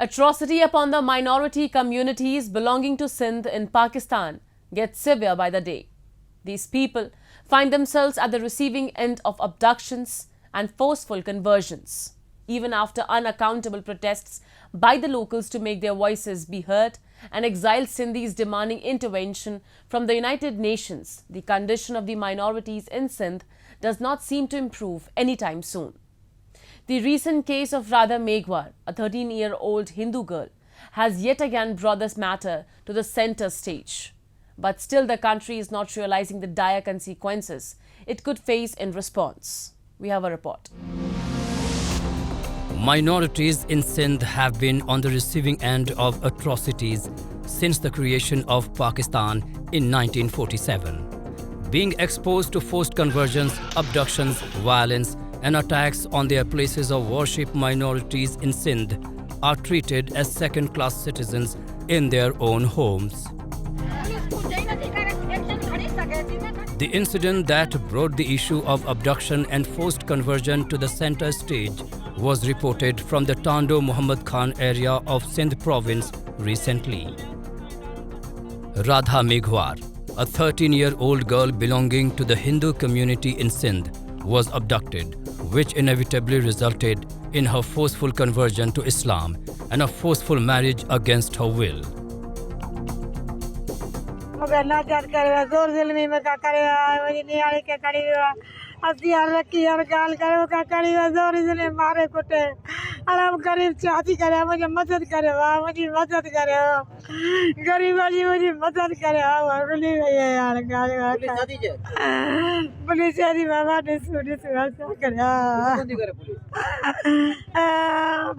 Atrocity upon the minority communities belonging to Sindh in Pakistan gets severe by the day. These people find themselves at the receiving end of abductions and forceful conversions, even after unaccountable protests by the locals to make their voices be heard and exiled Sindhis demanding intervention from the United Nations. The condition of the minorities in Sindh does not seem to improve anytime soon. The recent case of Radha Meghwar, a 13-year-old Hindu girl, has yet again brought this matter to the center stage. But still the country is not realizing the dire consequences it could face in response. We have a report. Minorities in Sindh have been on the receiving end of atrocities since the creation of Pakistan in 1947. Being exposed to forced conversions, abductions, violence, and attacks on their places of worship, minorities in Sindh are treated as second-class citizens in their own homes. The incident that brought the issue of abduction and forced conversion to the center stage was reported from the Tando Muhammad Khan area of Sindh province recently. Radha Meghwar, a 13-year-old girl belonging to the Hindu community in Sindh, was abducted, which inevitably resulted in her forceful conversion to Islam and a forceful marriage against her will. गरीब चाहती करे मुझे मदद करे मुझे मदद करे गरीब वाली मुझे मदद करे यार पुलिस यारी बाबा ने सुनी करे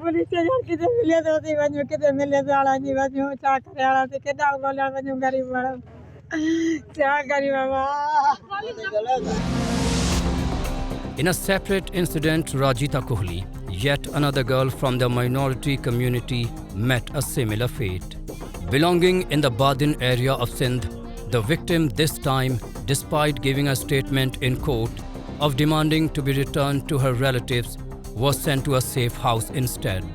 पुलिस यार किते मिले तो ती वजो किते मिले तो आला जी वजो चा करे आला ते केदा बोला वजो गरीब वाला चा गरीब बाबा. In a separate incident, Rajita Kohli, yet another girl from the minority community, met a similar fate. Belonging in the Badin area of Sindh, the victim this time, despite giving a statement in court of demanding to be returned to her relatives, was sent to a safe house instead.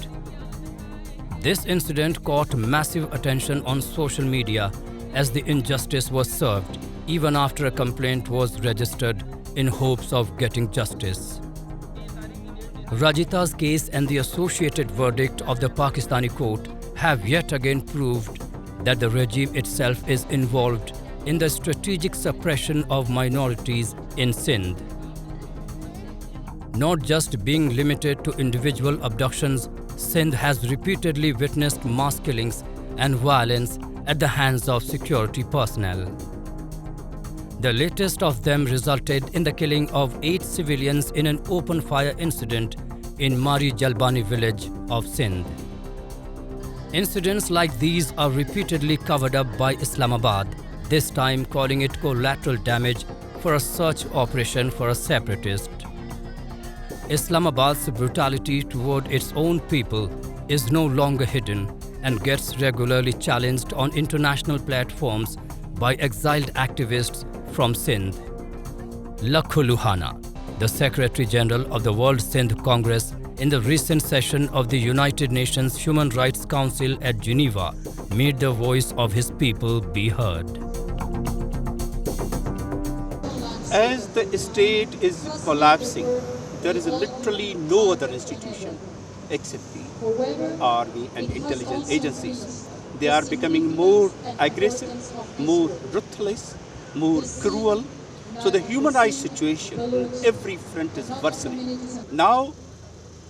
This incident caught massive attention on social media as the injustice was served, even after a complaint was registered in hopes of getting justice. Rajita's case and the associated verdict of the Pakistani court have yet again proved that the regime itself is involved in the strategic suppression of minorities in Sindh. Not just being limited to individual abductions, Sindh has repeatedly witnessed mass killings and violence at the hands of security personnel. The latest of them resulted in the killing of 8 civilians in an open fire incident in Mari Jalbani village of Sindh. Incidents like these are repeatedly covered up by Islamabad, this time calling it collateral damage for a search operation for a separatist. Islamabad's brutality toward its own people is no longer hidden and gets regularly challenged on international platforms by exiled activists from Sindh. Lakhu Luhana, the Secretary General of the World Sindh Congress, in the recent session of the United Nations Human Rights Council at Geneva, made the voice of his people be heard. As the state is collapsing, there is literally no other institution except the army and intelligence agencies. They are becoming more aggressive, more ruthless, more cruel. So the human rights situation on every front is worsening. Now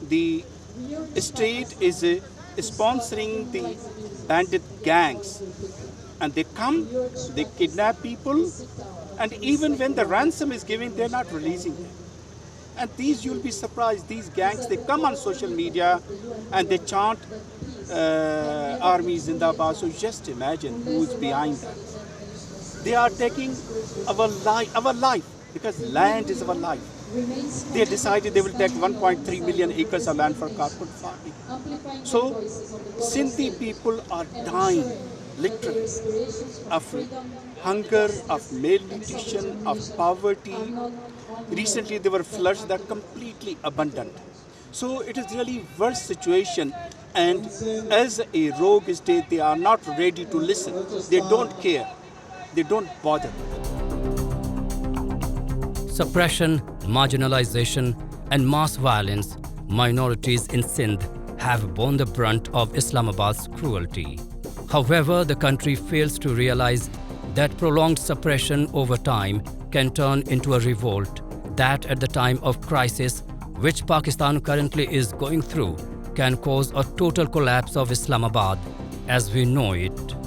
the state is sponsoring the bandit gangs, and they come, they kidnap people, and even when the ransom is given, they're not releasing them. And these, you'll be surprised, these gangs, they come on social media and they chant Army Zindabad. So just imagine who's behind that. They are taking our life, because land is our life. They decided they will take 1.3 million acres of land for carpet farming. So Sindhi people are dying, literally, of hunger, of malnutrition, of poverty. Recently there were floods that are completely abundant. So it is really worst situation, And as a rogue state, they are not ready to listen. They don't care. They don't bother. Suppression, marginalization, and mass violence, minorities in Sindh have borne the brunt of Islamabad's cruelty. However, the country fails to realize that prolonged suppression over time can turn into a revolt that, at the time of crisis, which Pakistan currently is going through, can cause a total collapse of Islamabad as we know it.